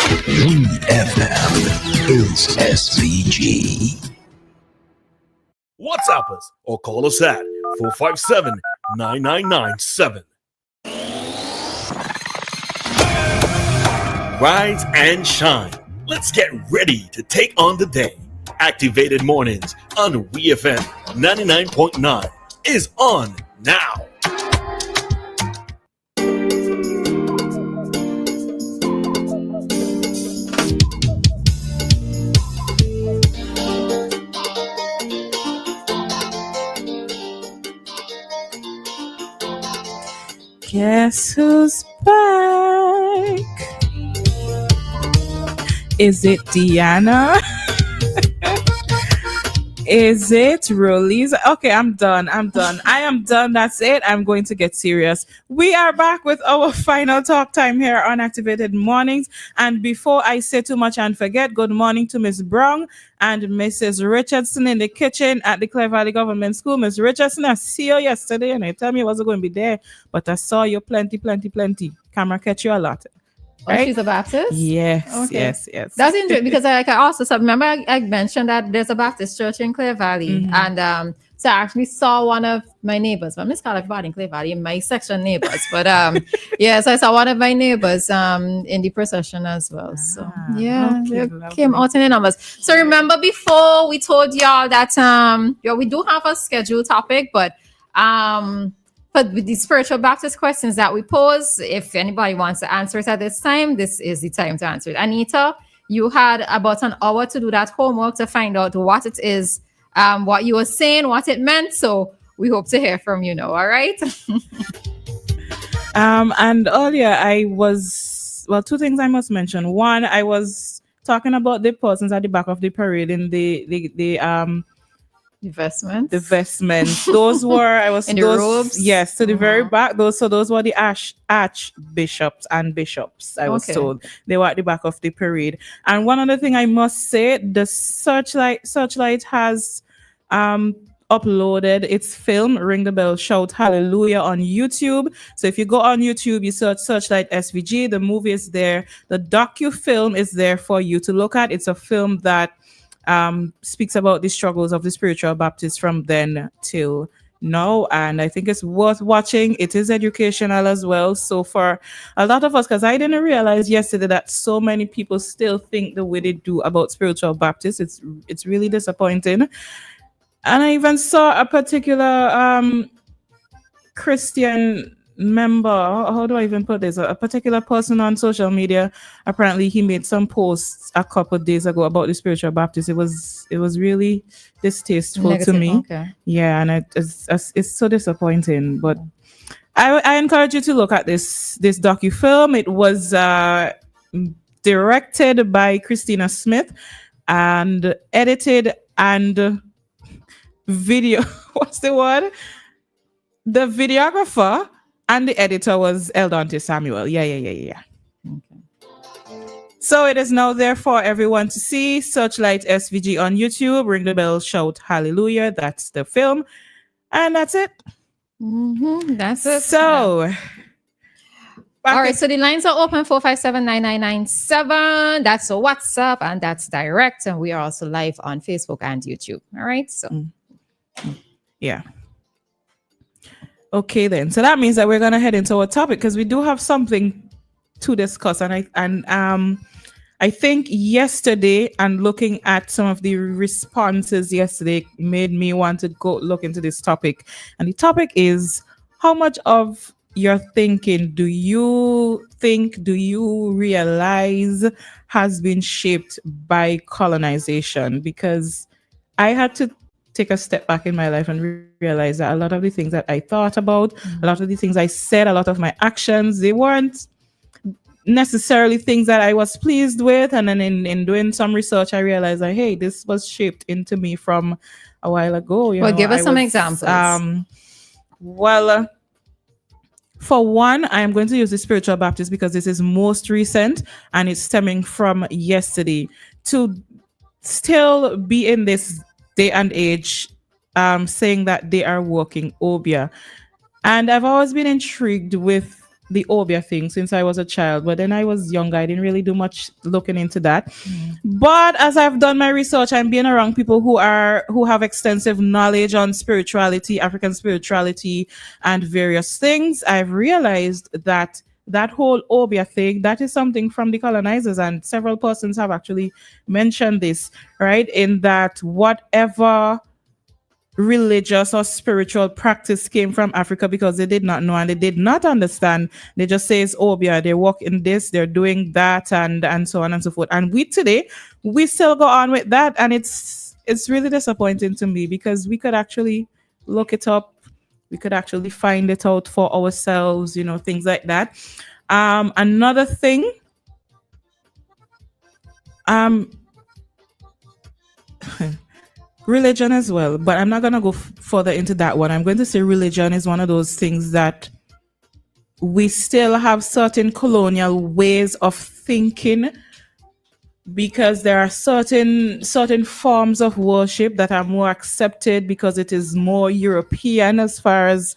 WEFM is SVG. WhatsApp us or call us at 457-9997. Rise and shine. Let's get ready to take on the day. Activated Mornings on WEFM 99.9 is on now. Guess who's back? Is it Deanna? Is it Rolisa? Okay, I'm done. I am done. That's it. I'm going to get serious. We are back with our final talk time here on Activated Mornings. And before I say too much and forget, good morning to Miss Brown and Mrs. Richardson in the kitchen at the Clare Valley Government School. Miss Richardson, I see you yesterday and you tell me I wasn't going to be there, but I saw you plenty. Camera catch you a lot. Right? Oh, she's a Baptist? Yes, okay. Yes. That's interesting because I also remember I mentioned that there's a Baptist church in Clare Valley. Mm-hmm. And so I actually saw one of my neighbors, but I'm just calling everybody in Clare Valley, in my section neighbors. But so I saw one of my neighbors in the procession as well. So they came out in the numbers. So remember before we told y'all that we do have a scheduled topic, but with the spiritual Baptist questions that we pose, if anybody wants to answer it at this time, this is the time to answer it. Anita, you had about an hour to do that homework to find out what it is, what you were saying, what it meant. So we hope to hear from you now. All right. And earlier two things I must mention. One, I was talking about the persons at the back of the parade in the vestments. The vestments. Those were in the robes. Yes, to the very back. Those were the archbishops and bishops. I was told they were at the back of the parade. And one other thing I must say, the Searchlight has uploaded its film Ring the Bell, Shout Hallelujah on YouTube. So if you go on YouTube, you search Searchlight SVG. The movie is there. The docu-film is there for you to look at. It's a film that speaks about the struggles of the spiritual Baptists from then till now, and I think it's worth watching. It is educational as well. So for a lot of us, because I didn't realize yesterday that so many people still think the way they do about spiritual Baptists, it's really disappointing. And I even saw a particular Christian member, how do I even put this? A particular person on social media, apparently he made some posts a couple of days ago about the spiritual Baptist. It was really distasteful negative, to me. Okay. Yeah, and it's so disappointing. But I encourage you to look at this docu-film. It was directed by Christina Smith and edited and video. What's the word? The videographer and the editor was Eldonte Samuel. Yeah. Okay. So it is now there for everyone to see. Searchlight SVG on YouTube. Ring the Bell, Shout Hallelujah. That's the film. And that's it. Mm-hmm. That's it. So. All right. So the lines are open 457-9997. That's a WhatsApp and that's direct. And we are also live on Facebook and YouTube. All right. So. Yeah. Okay, then. So that means that we're going to head into our topic because we do have something to discuss. And I think yesterday and looking at some of the responses yesterday made me want to go look into this topic. And the topic is, how much of your thinking do you realize has been shaped by colonization? Because I had to take a step back in my life and realize that a lot of the things that I thought about, a lot of the things I said, a lot of my actions, they weren't necessarily things that I was pleased with. And then in doing some research, I realized that, hey, this was shaped into me from a while ago. Give us some examples. For one, I am going to use the spiritual Baptist because this is most recent and it's stemming from yesterday. To still be in this day and age, saying that they are working obia. And I've always been intrigued with the Obia thing since I was a child, but then I was younger. I didn't really do much looking into that. But as I've done my research and being around people who have extensive knowledge on spirituality, African spirituality, and various things, I've realized that that whole Obia thing, that is something from the colonizers, and several persons have actually mentioned this, right? In that whatever religious or spiritual practice came from Africa because they did not know and they did not understand. They just say it's Obia, they walk in this, they're doing that, and so on and so forth. And we today, we still go on with that, and it's really disappointing to me because we could actually look it up, we could actually find it out for ourselves, things like that. Another thing, um religion as well, but I'm not going to go further into that one. I'm going to say religion is one of those things that we still have certain colonial ways of thinking, because there are certain forms of worship that are more accepted because it is more European as far as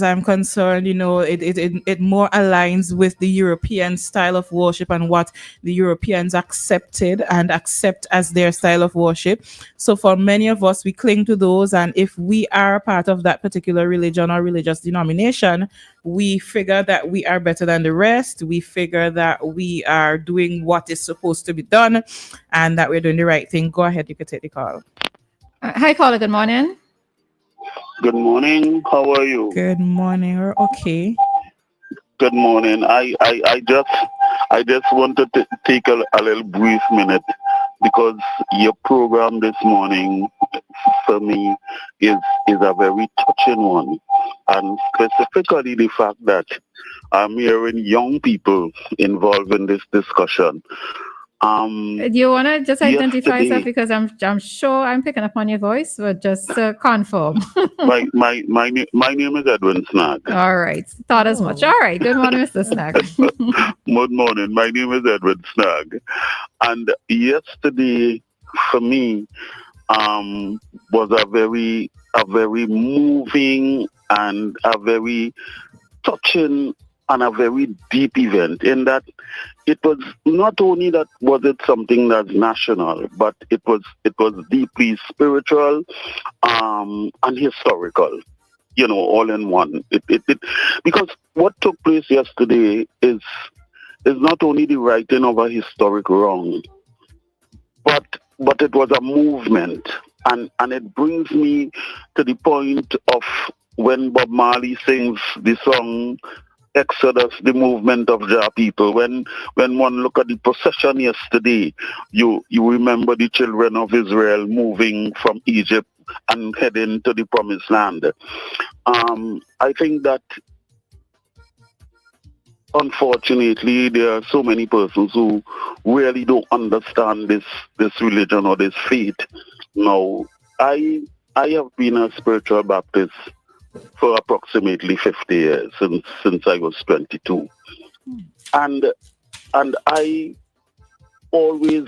I'm concerned. It more aligns with the European style of worship and what the Europeans accepted and accept as their style of worship. So for many of us, we cling to those, and if we are part of that particular religion or religious denomination, we figure that we are better than the rest. We figure that we are doing what is supposed to be done and that we're doing the right thing. Go ahead, you can take the call. Hi, caller. Good morning. Good morning. How are you? Good morning. Or okay. Good morning. I just wanted to take a little brief minute because your program this morning for me is a very touching one, and specifically the fact that I'm hearing young people involved in this discussion. Do you want to just identify yourself, Yesterday, because I'm sure I'm picking up on your voice, but just confirm. my name is Edwin Snag. All right. Thought as much. All right. Good morning, Mr. Snack. Good morning. My name is Edwin Snag. And yesterday, for me, was a very moving and a very touching and a very deep event, in that it was not only that was it something that's national, but it was deeply spiritual and historical, all in one. Because what took place yesterday is not only the righting of a historic wrong, but it was a movement, and it brings me to the point of when Bob Marley sings the song Exodus, the movement of Jah people. When one look at the procession yesterday, you remember the children of Israel moving from Egypt and heading to the promised land. I think that unfortunately there are so many persons who really don't understand this religion or this faith. Now, I have been a spiritual Baptist for approximately 50 years, since I was 22. And I always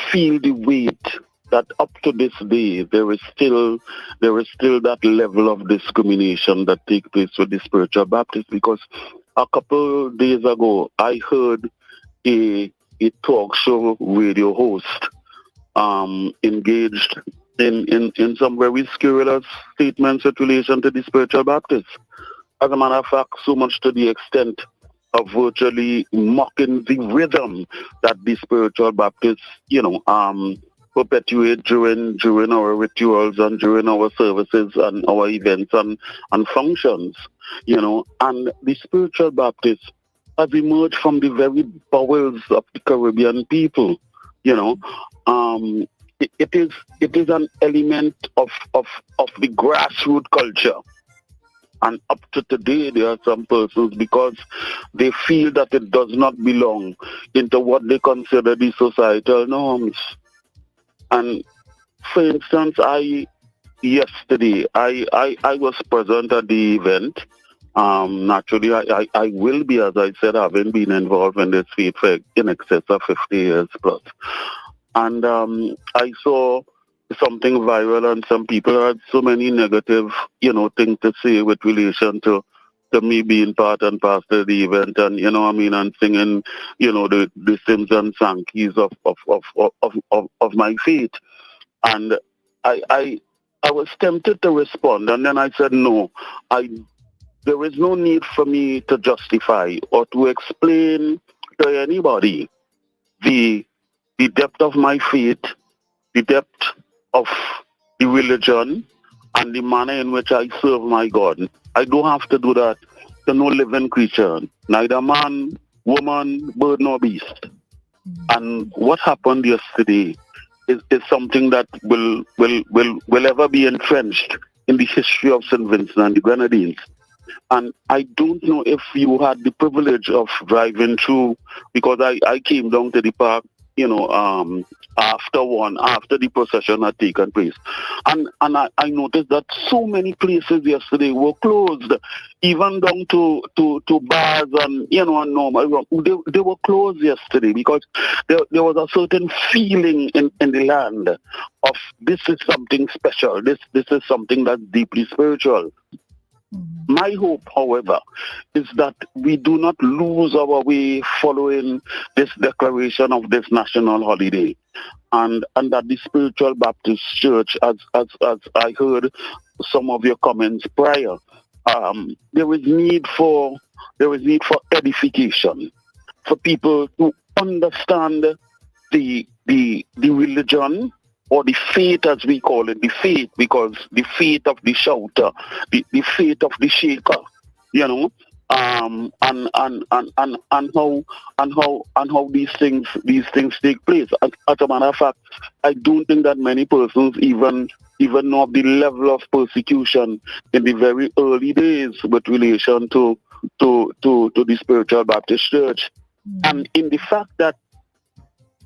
feel the weight that up to this day there is still that level of discrimination that takes place with the spiritual Baptist. Because a couple days ago I heard a talk show radio host engaged in some very scurrilous statements with relation to the spiritual Baptists. As a matter of fact, so much to the extent of virtually mocking the rhythm that the spiritual Baptists, perpetuate during our rituals and during our services and our events and functions, and the spiritual Baptists has emerged from the very bowels of the Caribbean people, It is an element of the grassroots culture. And up to today, there are some persons, because they feel that it does not belong into what they consider the societal norms. And for instance, yesterday I was present at the event. Naturally, I will be, as I said, having been involved in this faith for in excess of 50 years plus. And I saw something viral, and some people had so many negative, things to say with relation to to me being part and parcel of the event, and and singing, the Simpson song keys of my faith. And I was tempted to respond, and then I said no. There is no need for me to justify or to explain to anybody the depth of my faith, the depth of the religion, and the manner in which I serve my God. I don't have to do that to no living creature, neither man, woman, bird, nor beast. And what happened yesterday is something that will ever be entrenched in the history of St. Vincent and the Grenadines. And I don't know if you had the privilege of driving through, because I came down to the park, after the procession had taken place. And I noticed that so many places yesterday were closed, even down to bars and, and normal. They were closed yesterday because there was a certain feeling in the land of this is something special. This is something that's deeply spiritual. My hope, however, is that we do not lose our way following this declaration of this national holiday, and that the Spiritual Baptist Church, as I heard some of your comments prior, there is need for edification, for people to understand the religion, or the faith, as we call it, the faith, because the faith of the shouter, the faith of the shaker, and how these things take place. As a matter of fact, I don't think that many persons even know of the level of persecution in the very early days with relation to the Spiritual Baptist Church, and in the fact that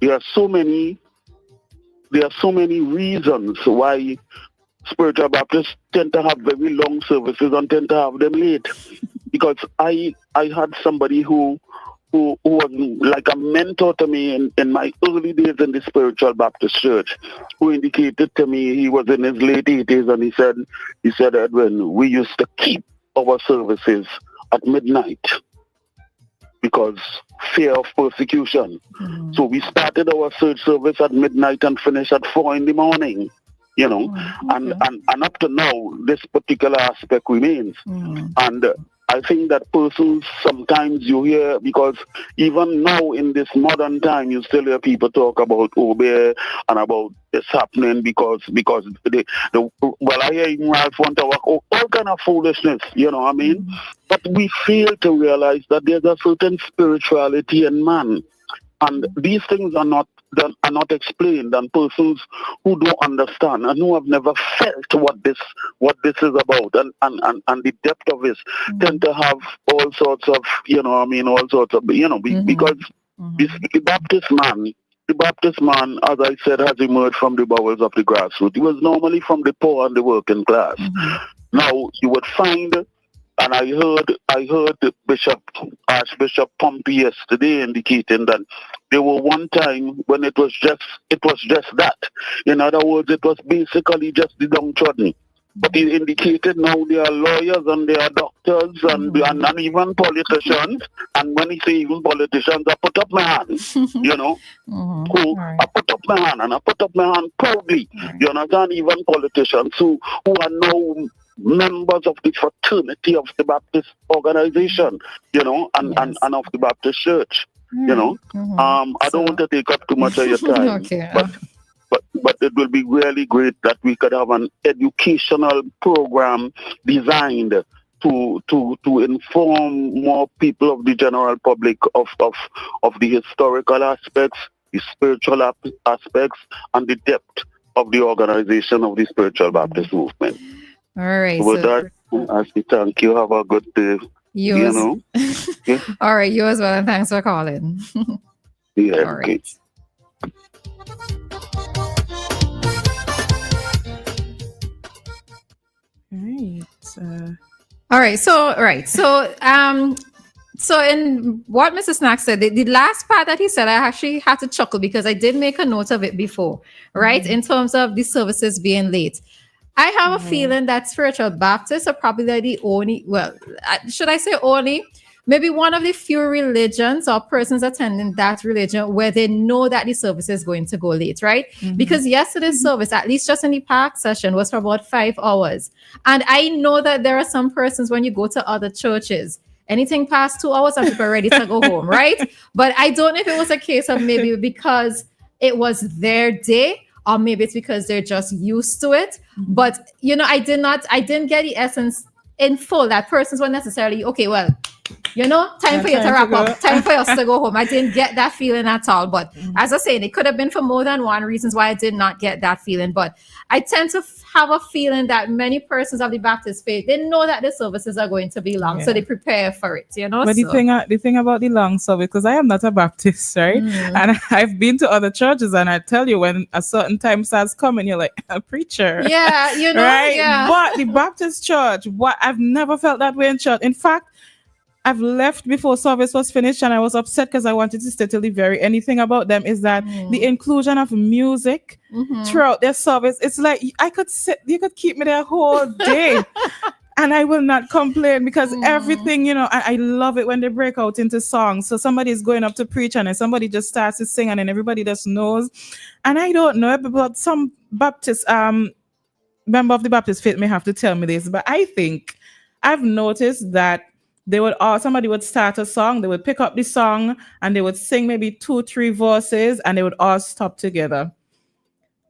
there are so many reasons why Spiritual Baptists tend to have very long services and tend to have them late. Because I had somebody who was like a mentor to me in my early days in the Spiritual Baptist Church, who indicated to me, he was in his late 80s, and he said, Edwin, we used to keep our services at midnight because fear of persecution. So we started our church service at midnight and finished at 4 in the morning, and up to now, this particular aspect remains. And I think that persons sometimes you hear, because even now in this modern time, you still hear people talk about Obe and about this happening because I hear even Ralph want to talk all kind of foolishness, But we fail to realize that there's a certain spirituality in man, and these things are not explained, and persons who don't understand and who have never felt what this is about and the depth of it tend to have all sorts of because the Baptist man, as I said, has emerged from the bowels of the grassroots. He was normally from the poor and the working class. Now you would find, and I heard the Archbishop Pompey yesterday indicating that there were one time when it was just that. In other words, it was basically just the downtrodden. But he indicated now there are lawyers and there are doctors and even politicians. And when he say even politicians, I put up my hand, I put up my hand, and I put up my hand proudly. You understand? Even politicians who are now members of the fraternity of the Baptist organization, and of the Baptist Church, I don't want to take up too much of your time, but it will be really great that we could have an educational program designed to inform more people of the general public of the historical aspects, the spiritual aspects, and the depth of the organization of the Spiritual Baptist movement. All right. So with that, I say thank you. Have a good day. Yeah. All right. You as well. And thanks for calling. Yeah. All right. All right. So in what Mr. Snack said, the last part that he said, I actually had to chuckle because I did make a note of it before, right? In terms of the services being late. I have a feeling that spiritual Baptists are probably the only, well, should I say only? Maybe one of the few religions or persons attending that religion where they know that the service is going to go late, right? Because yesterday's service, at least just in the park session, was for about 5 hours. And I know that there are some persons when you go to other churches, anything past 2 hours and people are ready to go home, right? But I don't know if it was a case of maybe because it was their day, or maybe it's because they're just used to it. But I didn't get the essence in full that persons were necessarily okay. Well, time for you to wrap up, time for us to go home. I didn't get that feeling at all. But as I said, it could have been for more than one reasons why I did not get that feeling. But I tend to have a feeling that many persons of the Baptist faith, they know that the services are going to be long, so they prepare for it. But the thing about the long service, because I am not a Baptist, right? And I've been to other churches, and I tell you, when a certain time starts coming, you're like a preacher, yeah, right? Yeah. But the Baptist church, I've never felt that way in church. In fact, I've left before service was finished, and I was upset because I wanted to stay till the very end. Anything about them is that the inclusion of music throughout their service, it's like you could keep me there whole day and I will not complain, because everything, I love it when they break out into songs. So somebody is going up to preach and then somebody just starts to sing and then everybody just knows. And I don't know, but some Baptist member of the Baptist faith may have to tell me this, but I think I've noticed that somebody would start a song, they would pick up the song and they would sing maybe 2-3 verses and they would all stop together.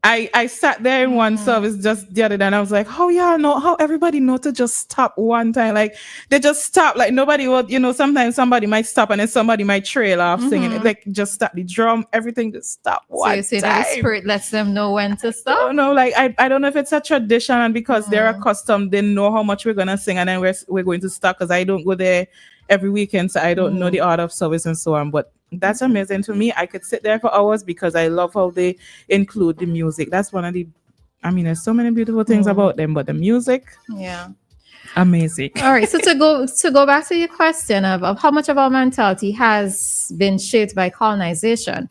I sat there in one service just the other day and I was like, how everybody know to just stop one time. Like they just stop, like nobody would, sometimes somebody might stop and then somebody might trail off singing. Like just stop the drum, everything just stop one time. So you say that the Spirit lets them know when to stop? Oh, no, like I don't know if it's a tradition, and because they're accustomed, they know how much we're gonna sing and then we're going to stop, because I don't go there every weekend, so I don't know the order of service and so on. But that's amazing to me. I could sit there for hours because I love how they include the music. That's one of the, there's so many beautiful things about them, but the music, amazing. All right, so to go back to your question of how much of our mentality has been shaped by colonization,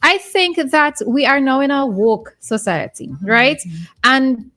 I think that we are now in a woke society, right? And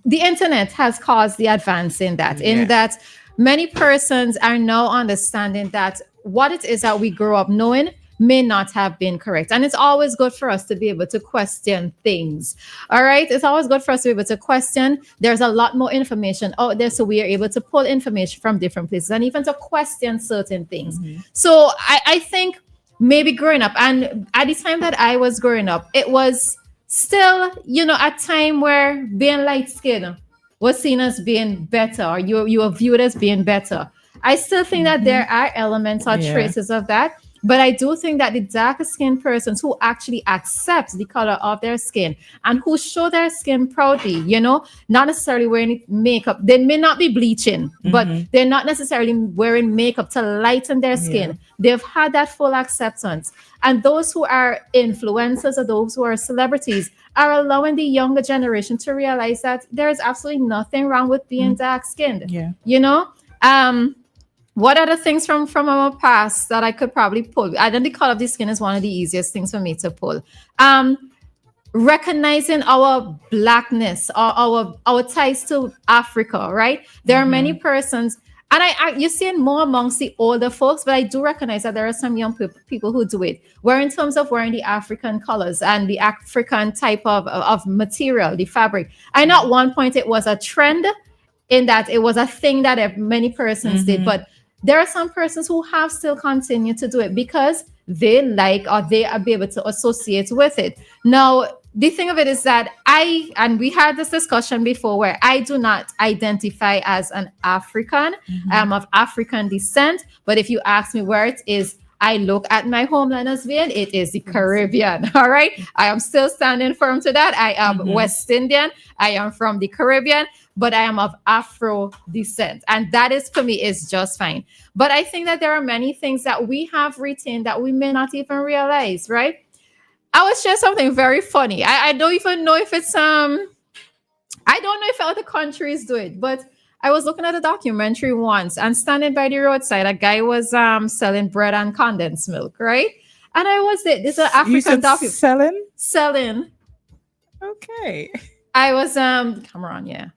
the internet has caused the advance in that, that many persons are now understanding that what it is that we grew up knowing may not have been correct. And it's always good for us to be able to question things. All right. It's always good for us to be able to question. There's a lot more information out there, so we are able to pull information from different places and even to question certain things. So I think maybe growing up, and at the time that I was growing up, it was still, a time where being light-skinned was seen as being better, or you were viewed as being better. I still think that there are elements or traces of that, but I do think that the darker skinned persons who actually accept the color of their skin and who show their skin proudly, not necessarily wearing makeup, they may not be bleaching, but they're not necessarily wearing makeup to lighten their skin. They've had that full acceptance. And those who are influencers or those who are celebrities are allowing the younger generation to realize that there is absolutely nothing wrong with being dark skinned. What are the things from our past that I could probably pull? I think the color of the skin is one of the easiest things for me to pull. Recognizing our blackness, or our ties to Africa, right? There are many persons, and you're seeing more amongst the older folks, but I do recognize that there are some young people who do it, where in terms of wearing the African colors and the African type of material, the fabric. I know at one point it was a trend in that it was a thing that many persons did, but there are some persons who have still continued to do it because they like, or they are able to associate with it. Now, the thing of it is that and we had this discussion before, where I do not identify as an African. I'm of African descent, but if you ask me where it is, I look at my homeland as being, it is the Caribbean. All right. I am still standing firm to that. I am West Indian. I am from the Caribbean, but I am of Afro descent. And that is, for me, is just fine. But I think that there are many things that we have retained that we may not even realize, right? I will share something very funny. I don't even know if it's, I don't know if other countries do it, but I was looking at a documentary once, and standing by the roadside, a guy was selling bread and condensed milk, right? And I was this is an African documentary. Selling? Selling. Okay. I was Cameron, yeah.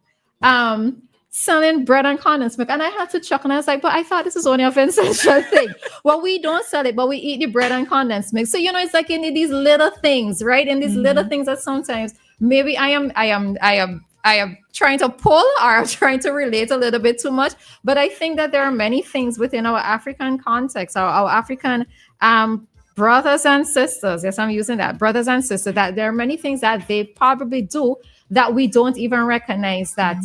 Selling bread and condensed milk. And I had to chuckle and I was like, but I thought this is only a ancestral thing. Well, we don't sell it, but we eat the bread and condensed milk. So it's like in these little things, right? In these little things that sometimes maybe I am trying to pull or I'm trying to relate a little bit too much. But I think that there are many things within our African context, our African brothers and sisters. Yes, I'm using that. Brothers and sisters, that there are many things that they probably do that we don't even recognize that,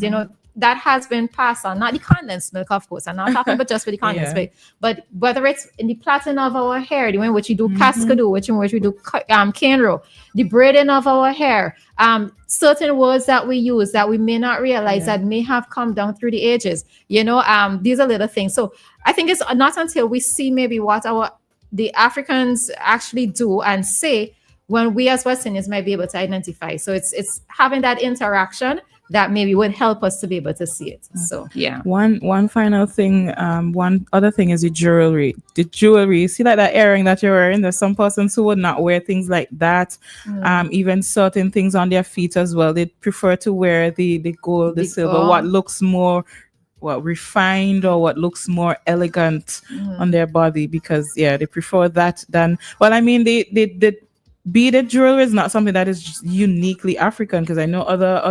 that has been passed on. Not the condensed milk, of course. I'm not talking about just for the condensed milk, but whether it's in the plaiting of our hair, the way in which we do cascadoo, which in which we do cane row, the braiding of our hair, certain words that we use that we may not realize that may have come down through the ages. These are little things. So I think it's not until we see maybe what the Africans actually do and say when we as Westerners might be able to identify. So it's having that interaction that maybe would help us to be able to see it. So yeah. One final thing, one other thing is the jewelry. The jewelry, see like that earring that you're wearing, there's some persons who would not wear things like that. Even certain things on their feet as well. They prefer to wear the gold, the silver, what looks more refined or what looks more elegant on their body, because they prefer that than the beaded jewelry is not something that is just uniquely African, because I know other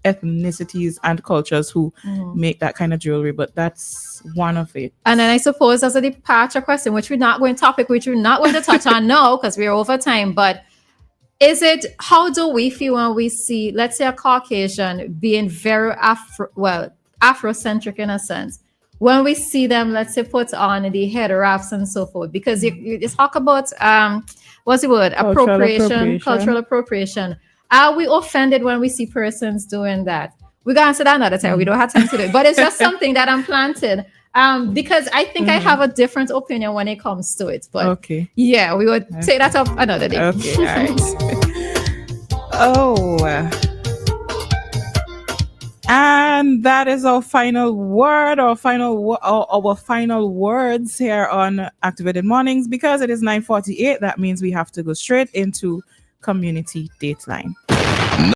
ethnicities and cultures who make that kind of jewelry, but that's one of it. And then I suppose as a departure question, which we're not going to touch on now because we're over time, but how do we feel when we see, let's say, a Caucasian being very Afrocentric in a sense? When we see them, let's say, put on the head wraps and so forth, because you talk about what's the word? Cultural appropriation. Are we offended when we see persons doing that? We're going to answer that another time. We don't have time to do it. But it's just something that I'm planting. Because I think I have a different opinion when it comes to it. But yeah, we would take that up another day. Okay, all right. And that is our final word, our final words here on Activated Mornings. Because it is 9:48, that means we have to go straight into Community Dateline.